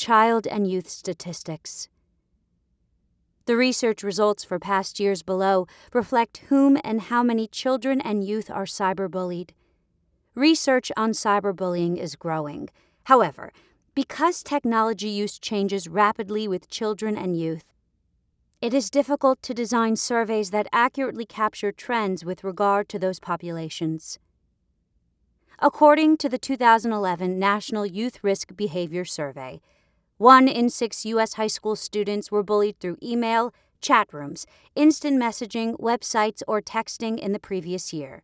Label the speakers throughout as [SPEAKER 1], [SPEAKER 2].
[SPEAKER 1] Child and Youth Statistics. The research results for past years below reflect whom and how many children and youth are cyberbullied. Research on cyberbullying is growing. However, because technology use changes rapidly with children and youth, it is difficult to design surveys that accurately capture trends with regard to those populations. According to the 2011 National Youth Risk Behavior Survey, 1 in 6 U.S. high school students were bullied through email, chat rooms, instant messaging, websites, or texting in the previous year.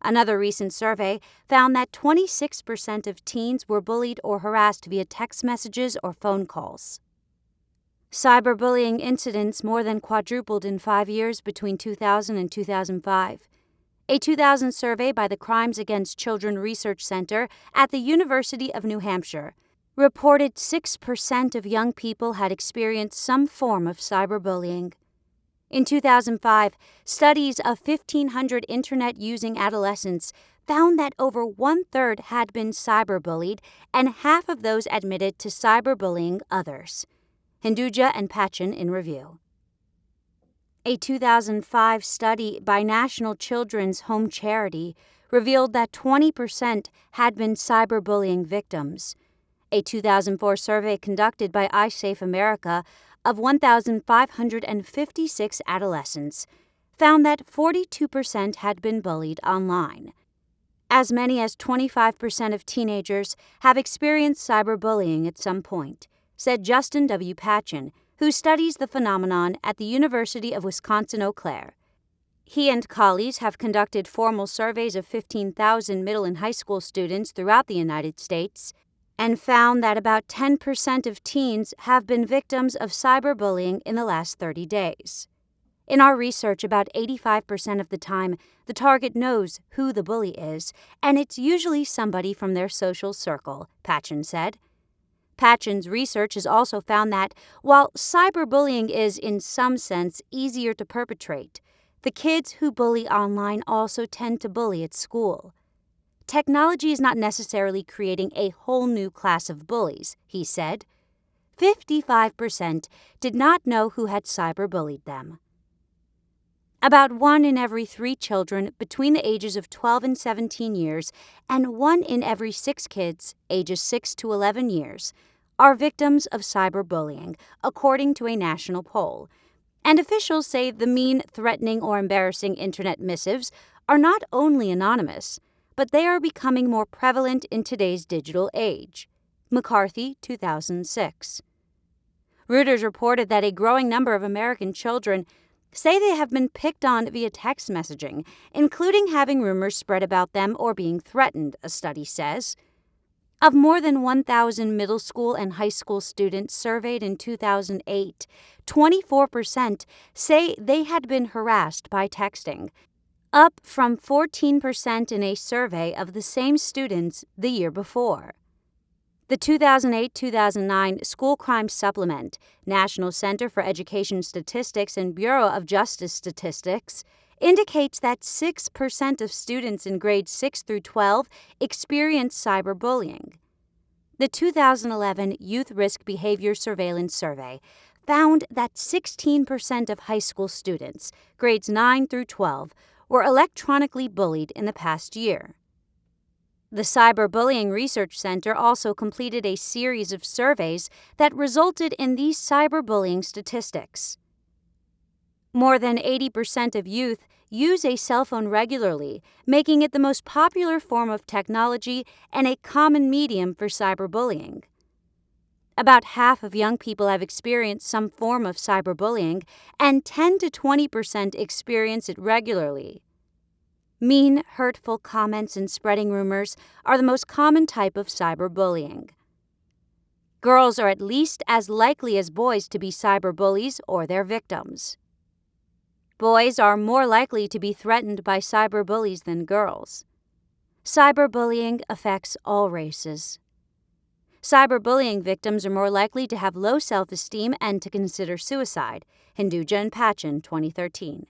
[SPEAKER 1] Another recent survey found that 26% of teens were bullied or harassed via text messages or phone calls. Cyberbullying incidents more than quadrupled in 5 years between 2000 and 2005. A 2000 survey by the Crimes Against Children Research Center at the University of New Hampshire reported 6% of young people had experienced some form of cyberbullying. In 2005, studies of 1,500 internet-using adolescents found that over one-third had been cyberbullied, and half of those admitted to cyberbullying others. Hinduja and Pachin in review. A 2005 study by National Children's Home Charity revealed that 20% had been cyberbullying victims. A 2004 survey conducted by iSafe America of 1,556 adolescents found that 42% had been bullied online. As many as 25% of teenagers have experienced cyberbullying at some point, said Justin W. Pachin, who studies the phenomenon at the University of Wisconsin-Eau Claire. He and colleagues have conducted formal surveys of 15,000 middle and high school students throughout the United States and found that about 10% of teens have been victims of cyberbullying in the last 30 days. In our research, about 85% of the time, the target knows who the bully is, and it's usually somebody from their social circle, Pachin said. Pachin's research has also found that, while cyberbullying is, in some sense, easier to perpetrate, the kids who bully online also tend to bully at school. Technology is not necessarily creating a whole new class of bullies, he said. 55% did not know who had cyberbullied them. About 1 in every 3 children between the ages of 12 and 17 years and 1 in every 6 kids, ages 6 to 11 years, are victims of cyberbullying, according to a national poll. And officials say the mean, threatening, or embarrassing internet missives are not only anonymous, but they are becoming more prevalent in today's digital age. McCarthy, 2006. Reuters reported that a growing number of American children say they have been picked on via text messaging, including having rumors spread about them or being threatened, a study says. Of more than 1,000 middle school and high school students surveyed in 2008, 24% say they had been harassed by texting, up from 14% in a survey of the same students the year before. The 2008-2009 School Crime Supplement, National Center for Education Statistics and Bureau of Justice Statistics indicates that 6% of students in grades 6 through 12 experience cyberbullying. The 2011 Youth Risk Behavior Surveillance Survey found that 16% of high school students, grades 9 through 12, were electronically bullied in the past year. The Cyberbullying Research Center also completed a series of surveys that resulted in these cyberbullying statistics. More than 80% of youth use a cell phone regularly, making it the most popular form of technology and a common medium for cyberbullying. About half of young people have experienced some form of cyberbullying, and 10 to 20% experience it regularly. Mean, hurtful comments and spreading rumors are the most common type of cyberbullying. Girls are at least as likely as boys to be cyberbullies or their victims. Boys are more likely to be threatened by cyberbullies than girls. Cyberbullying affects all races. Cyberbullying victims are more likely to have low self-esteem and to consider suicide. Hinduja and Pachin, 2013.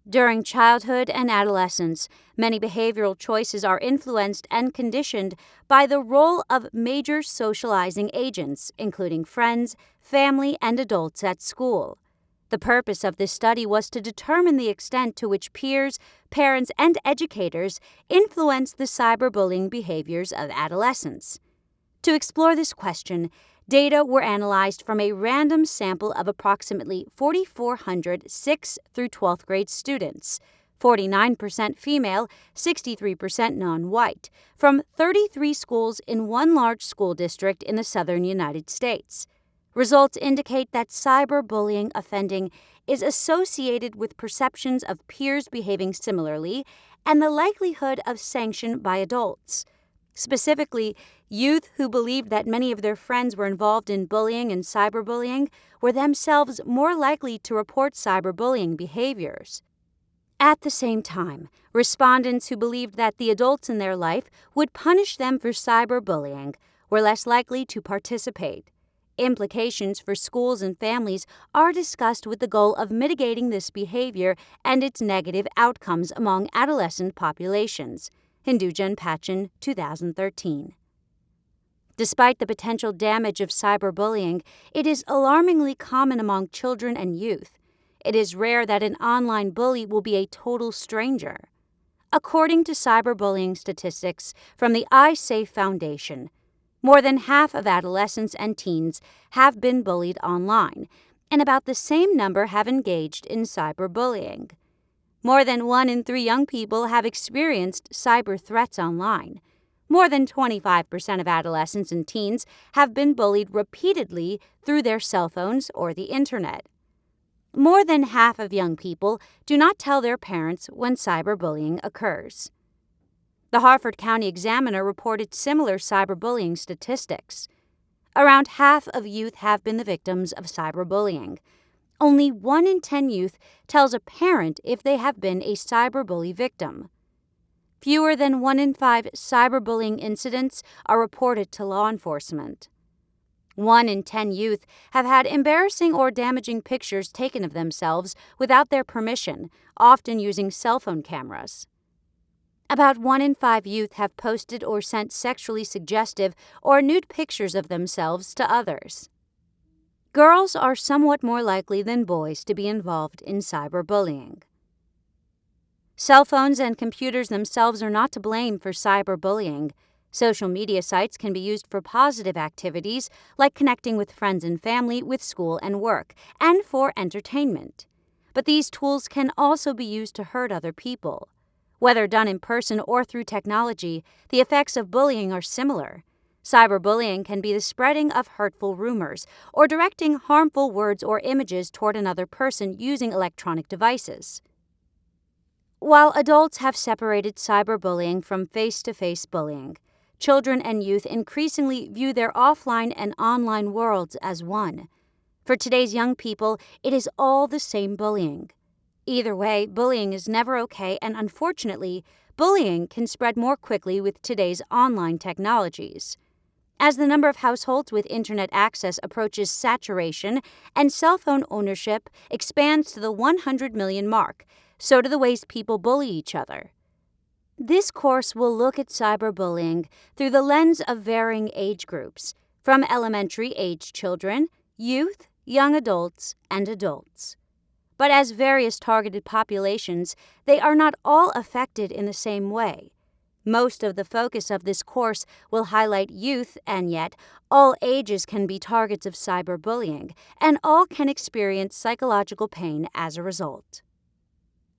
[SPEAKER 1] During childhood and adolescence, many behavioral choices are influenced and conditioned by the role of major socializing agents, including friends, family, and adults at school. The purpose of this study was to determine the extent to which peers, parents, and educators influence the cyberbullying behaviors of adolescents. To explore this question, data were analyzed from a random sample of approximately 4,400 6th through 12th grade students, 49% female, 63% non-white, from 33 schools in one large school district in the southern United States. Results indicate that cyberbullying offending is associated with perceptions of peers behaving similarly and the likelihood of sanction by adults. Specifically, youth who believed that many of their friends were involved in bullying and cyberbullying were themselves more likely to report cyberbullying behaviors. At the same time, respondents who believed that the adults in their life would punish them for cyberbullying were less likely to participate. Implications for schools and families are discussed with the goal of mitigating this behavior and its negative outcomes among adolescent populations. Hinduja and Pachin, 2013. Despite the potential damage of cyberbullying, it is alarmingly common among children and youth. It is rare that an online bully will be a total stranger. According to cyberbullying statistics from the iSafe Foundation, more than half of adolescents and teens have been bullied online, and about the same number have engaged in cyberbullying. More than 1 in 3 young people have experienced cyber threats online. More than 25% of adolescents and teens have been bullied repeatedly through their cell phones or the internet. More than half of young people do not tell their parents when cyberbullying occurs. The Harford County Examiner reported similar cyberbullying statistics. Around half of youth have been the victims of cyberbullying. Only 1 in 10 youth tells a parent if they have been a cyberbully victim. Fewer than 1 in 5 cyberbullying incidents are reported to law enforcement. 1 in 10 youth have had embarrassing or damaging pictures taken of themselves without their permission, often using cell phone cameras. About 1 in 5 youth have posted or sent sexually suggestive or nude pictures of themselves to others. Girls are somewhat more likely than boys to be involved in cyberbullying. Cell phones and computers themselves are not to blame for cyberbullying. Social media sites can be used for positive activities like connecting with friends and family, with school and work, and for entertainment. But these tools can also be used to hurt other people. Whether done in person or through technology, the effects of bullying are similar. Cyberbullying can be the spreading of hurtful rumors or directing harmful words or images toward another person using electronic devices. While adults have separated cyberbullying from face-to-face bullying, children and youth increasingly view their offline and online worlds as one. For today's young people, it is all the same bullying. Either way, bullying is never okay, and unfortunately, bullying can spread more quickly with today's online technologies. As the number of households with internet access approaches saturation and cell phone ownership expands to the 100 million mark, so do the ways people bully each other. This course will look at cyberbullying through the lens of varying age groups, from elementary-age children, youth, young adults, and adults. But as various targeted populations, they are not all affected in the same way. Most of the focus of this course will highlight youth, and yet all ages can be targets of cyberbullying, and all can experience psychological pain as a result.